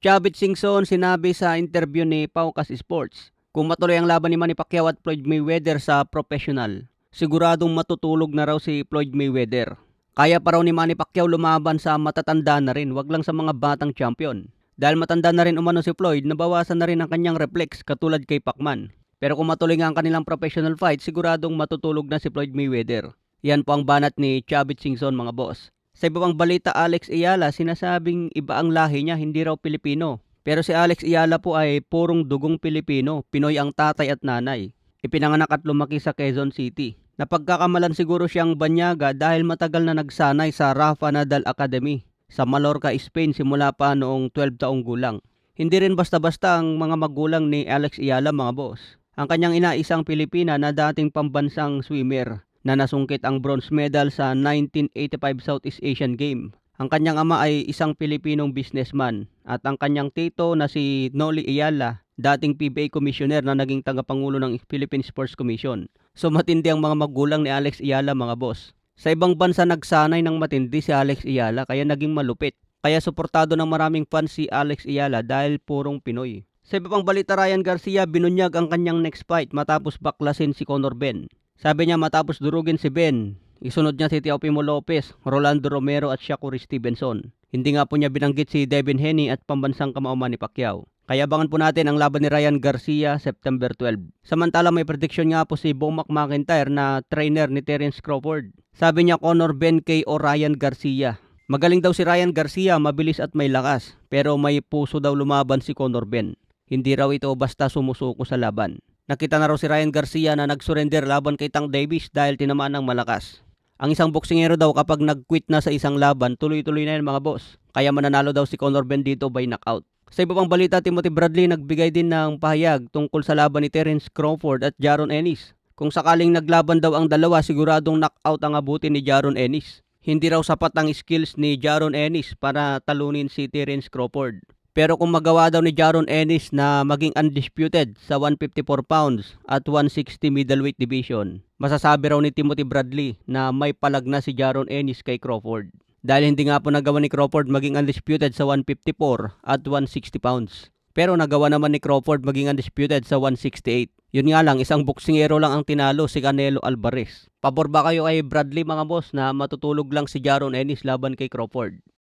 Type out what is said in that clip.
Chavit Singson sinabi sa interview ni Paukas Sports, kung matuloy ang laban ni Manny Pacquiao at Floyd Mayweather sa professional, siguradong matutulog na raw si Floyd Mayweather. Kaya pa raw ni Manny Pacquiao lumaban sa matatanda na rin, wag lang sa mga batang champion. Dahil matanda na rin umano si Floyd, nabawasan na rin ang kanyang reflex katulad kay Pacman. Pero kung matuloy nga ang kanilang professional fight, siguradong matutulog na si Floyd Mayweather. Yan po ang banat ni Chavit Singson, mga boss. Sa iba pang balita, Alex Ayala, sinasabing iba ang lahi niya, hindi raw Pilipino. Pero si Alex Ayala po ay purong dugong Pilipino, Pinoy ang tatay at nanay. Ipinanganak at lumaki sa Quezon City. Napagkakamalan siguro siyang banyaga dahil matagal na nagsanay sa Rafa Nadal Academy sa Mallorca, Spain simula pa noong 12 taong gulang. Hindi rin basta-basta ang mga magulang ni Alex Ayala, mga boss. Ang kanyang ina isang Pilipina na dating pambansang swimmer na nasungkit ang bronze medal sa 1985 Southeast Asian Game. Ang kanyang ama ay isang Pilipinong businessman at ang kanyang tito na si Noli Ayala, dating PBA commissioner na naging tagapangulo ng Philippine Sports Commission. So matindi ang mga magulang ni Alex Ayala, mga boss. Sa ibang bansa nagsanay ng matindi si Alex Ayala kaya naging malupit. Kaya suportado ng maraming fans si Alex Ayala dahil purong Pinoy. Sa iba pang balita, Ryan Garcia binunyag ang kanyang next fight matapos baklasin si Conor Ben. Sabi niya matapos durugin si Ben, isunod niya si Teofimo Lopez, Rolando Romero at Shakur Stevenson. Hindi nga po niya binanggit si Devin Haney at pambansang kamao Manny Pacquiao. Kaya abangan po natin ang laban ni Ryan Garcia September 12. Samantala may prediction nga po si Bomac McIntyre na trainer ni Terence Crawford. Sabi niya Conor Ben KO Ryan Garcia. Magaling daw si Ryan Garcia, mabilis at may lakas, pero may puso daw lumaban si Conor Ben. Hindi raw ito basta sumusuko sa laban. Nakita na raw si Ryan Garcia na nag-surrender laban kay Tank Davis dahil tinamaan ng malakas. Ang isang boksingero daw kapag nag-quit na sa isang laban, tuloy-tuloy na yan, mga boss. Kaya mananalo daw si Conor Ben dito by knockout. Sa iba pang balita, Timothy Bradley nagbigay din ng pahayag tungkol sa laban ni Terence Crawford at Jaron Ennis. Kung sakaling naglaban daw ang dalawa, siguradong knockout ang abutin ni Jaron Ennis. Hindi raw sapat ang skills ni Jaron Ennis para talunin si Terence Crawford. Pero kung magawa daw ni Jaron Ennis na maging undisputed sa 154 pounds at 160 middleweight division, masasabi raw ni Timothy Bradley na may palag na si Jaron Ennis kay Crawford. Dahil hindi nga po nagawa ni Crawford maging undisputed sa 154 at 160 pounds. Pero nagawa naman ni Crawford maging undisputed sa 168. Yun nga lang, isang boksingero lang ang tinalo, si Canelo Alvarez. Pabor ba kayo kay Bradley, mga boss, na matutulog lang si Jaron Ennis laban kay Crawford?